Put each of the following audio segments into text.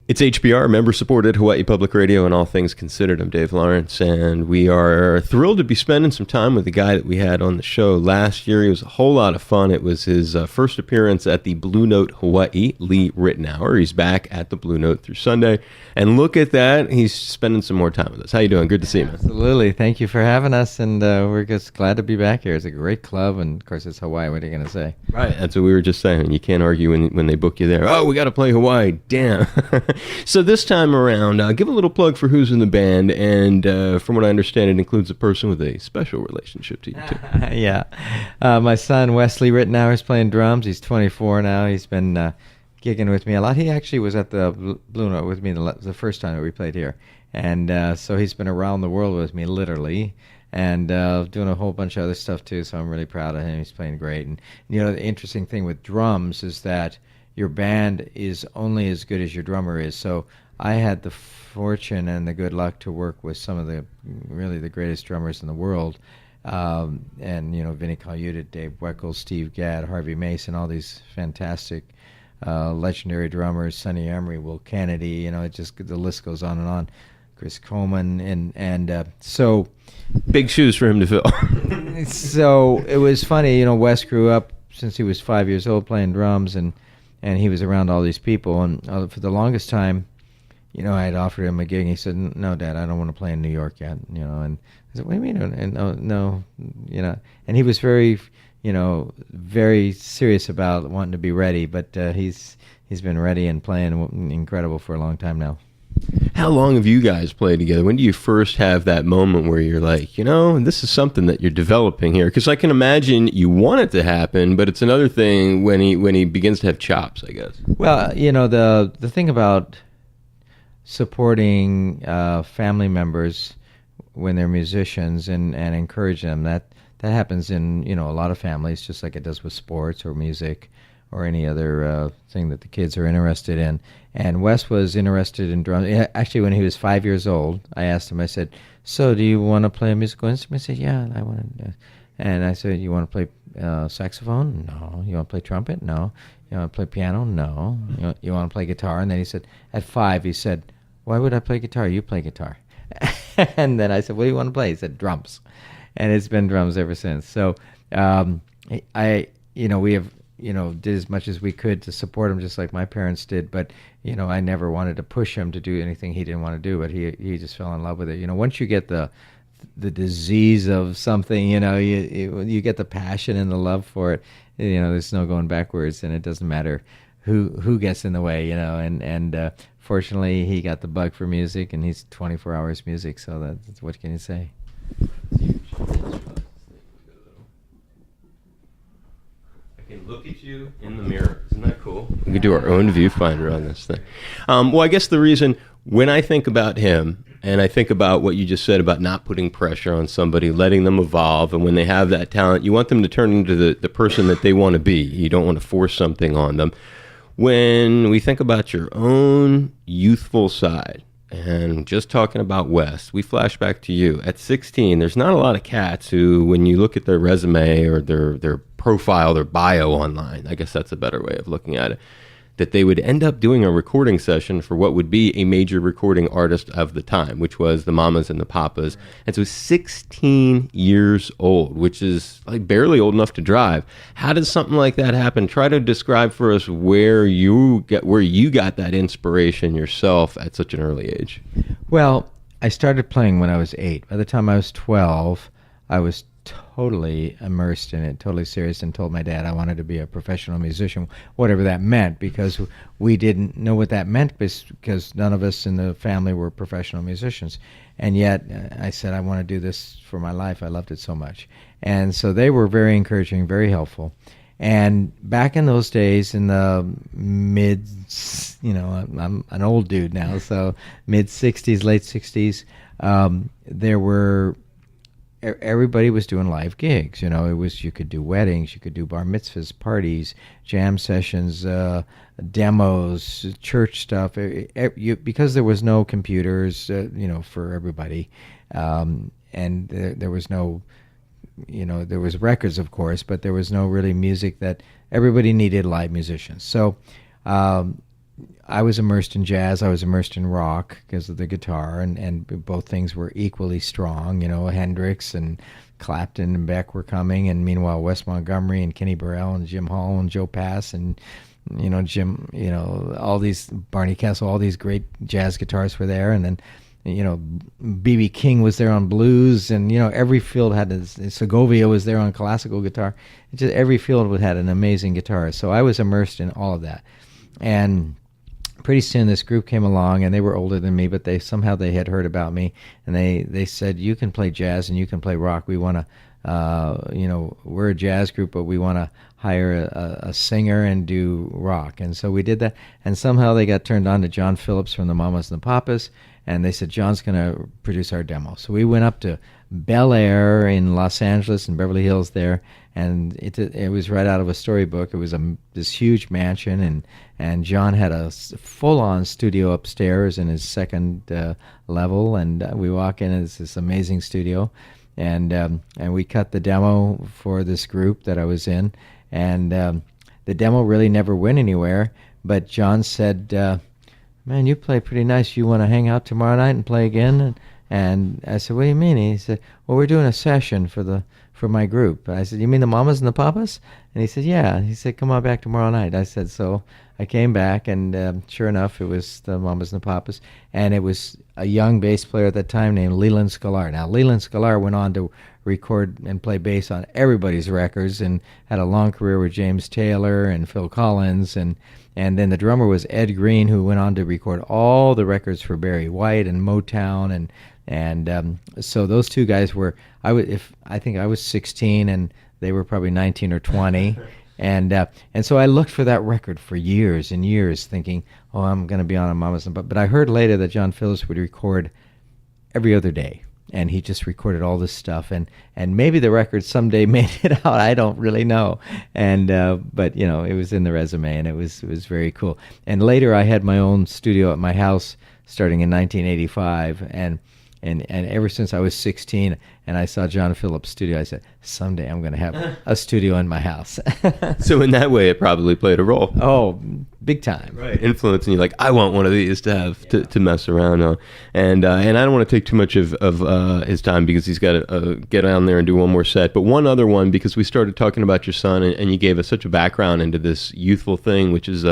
It's HPR, member-supported Hawaii Public Radio and all things considered. I'm Dave Lawrence, and we are thrilled to be spending some time with the guy that we had on the show last year. He was a whole lot of fun. It was his first appearance at the Blue Note Hawaii, Lee Ritenour. He's back at the Blue Note through Sunday, and look at that. He's spending some more time with us. How you doing? Good to see you, man. Absolutely. Thank you for having us, and we're just glad to be back here. It's a great club, and of course, it's Hawaii. What are you going to say? Right, that's what we were just saying. You can't argue when they book you there. Oh, we got to play Hawaii. Damn. So this time around, give a little plug for who's in the band, and from what I understand, it includes a person with a special relationship to you, too. Yeah. My son, Wesley Ritenour, is playing drums. He's 24 now. He's been gigging with me a lot. He actually was at the Blue Note with me the first time that we played here. And so he's been around the world with me, literally, and doing a whole bunch of other stuff, too, so I'm really proud of him. He's playing great. And, you know, the interesting thing with drums is that your band is only as good as your drummer is. So I had the fortune and the good luck to work with some of the greatest drummers in the world. And, you know, Vinnie Colaiuta, Dave Weckl, Steve Gadd, Harvey Mason, all these fantastic legendary drummers, Sonny Emery, Will Kennedy, you know, the list goes on and on. Chris Coleman, and so... Big shoes for him to fill. So it was funny, you know, Wes grew up since he was 5 years old playing drums, and he was around all these people, and for the longest time, you know, I had offered him a gig, and he said, "No, Dad, I don't want to play in New York yet," you know, and I said, "What do you mean?" And no, you know, and he was very, you know, very serious about wanting to be ready, but he's been ready and playing incredible for a long time now. How long have you guys played together? When do you first have that moment where you're like, you know, this is something that you're developing here? Because I can imagine you want it to happen, but it's another thing when he begins to have chops, I guess. Well, you know, the thing about supporting family members when they're musicians and encourage them, that happens in, you know, a lot of families, just like it does with sports or music or any other thing that the kids are interested in. And Wes was interested in drums. Actually, when he was 5 years old, I asked him, I said, "So do you want to play a musical instrument?" He said, "Yeah, I want to." And I said, "You want to play saxophone?" "No." "You want to play trumpet?" "No." "You want to play piano?" "No." You want to play guitar?" And then he said, at 5, he said, "Why would I play guitar? You play guitar." And then I said, "What do you want to play?" He said, "Drums." And it's been drums ever since. So we have, you know, did as much as we could to support him, just like my parents did. But, you know, I never wanted to push him to do anything he didn't want to do. But he just fell in love with it. You know, once you get the disease of something, you know, you get the passion and the love for it. You know, there's no going backwards, and it doesn't matter who gets in the way. You know, and fortunately, he got the bug for music, and he's 24 hours music. So that's what can you say? Look at you in the mirror. Isn't that cool? We could do our own viewfinder on this thing. Well, I guess the reason, when I think about him, and I think about what you just said about not putting pressure on somebody, letting them evolve, and when they have that talent, you want them to turn into the person that they want to be. You don't want to force something on them. When we think about your own youthful side, and just talking about Wes, we flash back to you. At 16, there's not a lot of cats who, when you look at their resume or their profile, their bio online, I guess that's a better way of looking at it, that they would end up doing a recording session for what would be a major recording artist of the time, which was the Mamas and the Papas. And so 16 years old, which is like barely old enough to drive. How does something like that happen? Try to describe for us where you got that inspiration yourself at such an early age. Well, I started playing when I was 8. By the time I was 12, I was totally immersed in it, totally serious, and told my dad I wanted to be a professional musician, whatever that meant, because we didn't know what that meant, because none of us in the family were professional musicians. And yet I said, I want to do this for my life. I loved it so much. And so they were very encouraging, very helpful. And back in those days, in the mid, you know, I'm an old dude now, so mid-60s, late 60s, there were... everybody was doing live gigs. You know, you could do weddings, you could do bar mitzvahs, parties, jam sessions, demos, church stuff. Because there was no computers, you know, for everybody, and there was no, you know, there was records, of course, but there was no really music that everybody needed live musicians. So I was immersed in jazz. I was immersed in rock because of the guitar, and both things were equally strong. Hendrix and Clapton and Beck were coming, and meanwhile Wes Montgomery and Kenny Burrell and Jim Hall and Joe Pass and Jim, all these Barney Kessel, all these great jazz guitarists were there, and then B.B. King was there on blues, and every field had Segovia was there on classical guitar. Just every field had an amazing guitarist. So I was immersed in all of that, and pretty soon this group came along, and they were older than me, but they had heard about me, and they said, you can play jazz and you can play rock. We want to, we're a jazz group, but we want to hire a singer and do rock. And so we did that, and somehow they got turned on to John Phillips from the Mamas and the Papas, and they said, John's going to produce our demo. So we went up to Bel Air in Los Angeles and Beverly Hills there, and it was right out of a storybook. It was this huge mansion, and John had a full-on studio upstairs in his second level, and we walk in, and it's this amazing studio, and we cut the demo for this group that I was in, and the demo really never went anywhere, but John said, man, you play pretty nice. You want to hang out tomorrow night and play again? And I said, what do you mean? He said, well, we're doing a session for my group. I said, you mean the Mamas and the Papas? And he said, yeah. He said, come on back tomorrow night. I said, so I came back, and sure enough, it was the Mamas and the Papas. And it was a young bass player at that time named Leland Sklar. Now, Leland Sklar went on to record and play bass on everybody's records and had a long career with James Taylor and Phil Collins, and then the drummer was Ed Green, who went on to record all the records for Barry White and Motown, and so those two guys were. I think I was 16 and they were probably 19 or 20, and so I looked for that record for years and years, thinking, oh, I'm going to be on a Mamas and Papas. But I heard later that John Phillips would record every other day, and he just recorded all this stuff, and maybe the record someday made it out. I don't really know, and but it was in the resume, and it was very cool. And later I had my own studio at my house starting in 1985, and ever since I was 16 and I saw John Phillips' studio, I said, someday I'm going to have a studio in my house. So in that way, it probably played a role. Oh, big time. Right. Influence, and you're like, I want one of these to have to mess around on. And I don't want to take too much of his time because he's got to get on there and do one more set. But one other one, because we started talking about your son, and you gave us such a background into this youthful thing, which is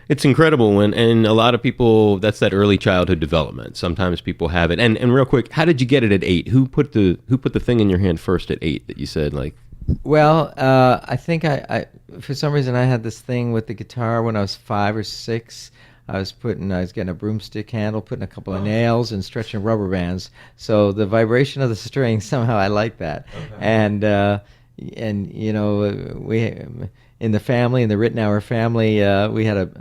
it's incredible and a lot of people, that's that early childhood development. Sometimes people have it. And real quick, how did you get it at 8? Who put the thing in your hand first at 8 that you said, like? Well, I think I for some reason I had this thing with the guitar when I was 5 or 6. I was getting a broomstick handle, putting a couple of nails, and stretching rubber bands. So the vibration of the string, somehow I liked that. Okay. And we in the family, in the Ritenour family, we had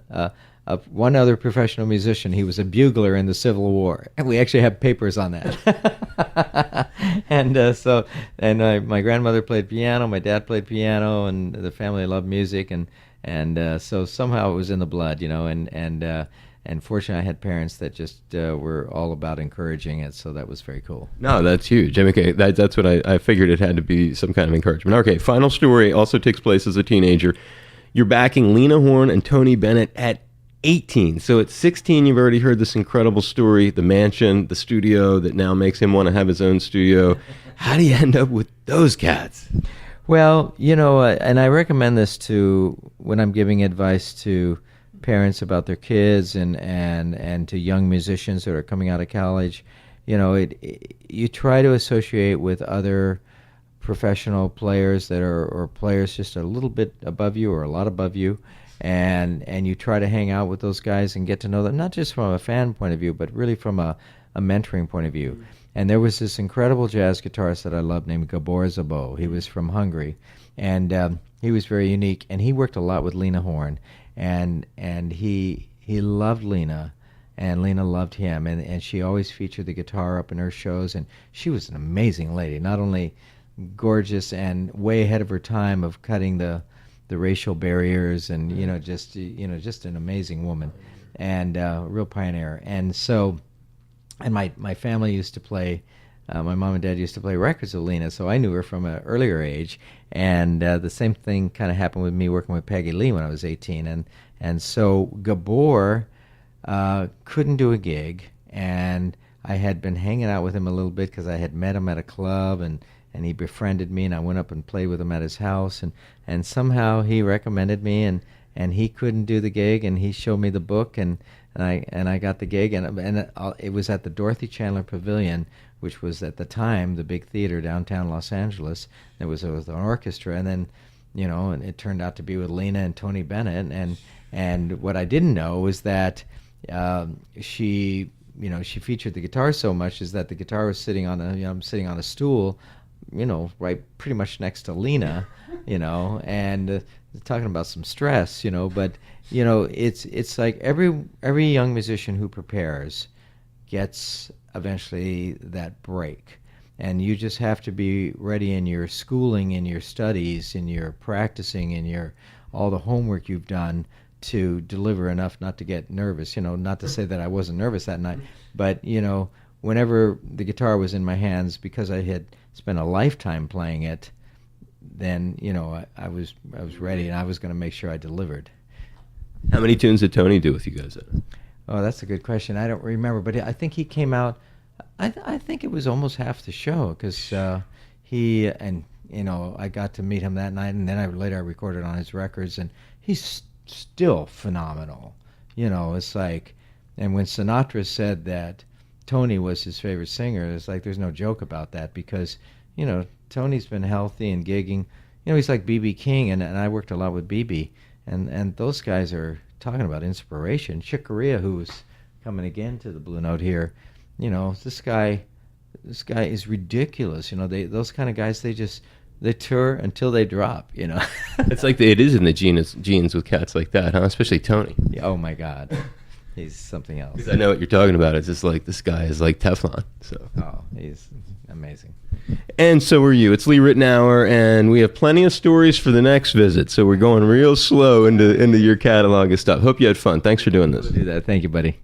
one other professional musician. He was a bugler in the Civil War, and we actually have papers on that. And my grandmother played piano, my dad played piano, and the family loved music, and so somehow it was in the blood, and fortunately I had parents that just were all about encouraging it, so that was very cool. No, that's huge. I mean, okay, that's what I figured. It had to be some kind of encouragement. Okay, final story also takes place as a teenager. You're backing Lena Horne and Tony Bennett at 18. So at 16, you've already heard this incredible story, the mansion, the studio that now makes him want to have his own studio. How do you end up with those cats? Well, and I recommend this when I'm giving advice to parents about their kids and to young musicians that are coming out of college. You try to associate with other professional players that or players just a little bit above you or a lot above you, and you try to hang out with those guys and get to know them, not just from a fan point of view, but really from a mentoring point of view. And there was this incredible jazz guitarist that I loved named Gabor Szabo. He was from Hungary, and he was very unique, and he worked a lot with Lena Horne, and he loved Lena, and Lena loved him, and she always featured the guitar up in her shows, and she was an amazing lady, not only gorgeous and way ahead of her time of cutting the racial barriers, and just an amazing woman, and a real pioneer. And so, and my family used to play, my mom and dad used to play records of Lena, so I knew her from an earlier age. And the same thing kind of happened with me working with Peggy Lee when I was 18, And so Gabor couldn't do a gig, and I had been hanging out with him a little bit because I had met him at a club, and he befriended me, and I went up and played with him at his house, and somehow he recommended me, and he couldn't do the gig, and he showed me the book, and I got the gig, and it was at the Dorothy Chandler Pavilion, which was at the time the big theater downtown Los Angeles. It was an orchestra, and then, and it turned out to be with Lena and Tony Bennett, and what I didn't know was that she featured the guitar so much is that the guitar was sitting on I'm sitting on a stool, right pretty much next to Lena, and talking about some stress, but it's like every young musician who prepares gets eventually that break, and you just have to be ready in your schooling, in your studies, in your practicing, in your all the homework you've done to deliver enough not to get nervous. Not to say that I wasn't nervous that night, but whenever the guitar was in my hands, because I had spent a lifetime playing it, then I was ready, and I was going to make sure I delivered. How many tunes did Tony do with you guys? Oh, that's a good question. I don't remember, but I think he came out. I think it was almost half the show, because he and I got to meet him that night, and then later I recorded on his records, and he's still phenomenal. It's like, and when Sinatra said that Tony was his favorite singer, it's like there's no joke about that, because Tony's been healthy and gigging. He's like B.B. King, and I worked a lot with B.B., and those guys are talking about inspiration. Chick Corea, who's coming again to the Blue Note here, this guy is ridiculous. Those kind of guys, they tour until they drop. It's like it is in the genes with cats like that, huh? Especially Tony. Oh my God, he's something else. 'Cause I know what you're talking about. It's just like this guy is like Teflon. So. Oh, he's amazing. And so are you. It's Lee Ritenour, and we have plenty of stories for the next visit. So we're going real slow into your catalog of stuff. Hope you had fun. Thanks for doing this. We'll do that. Thank you, buddy.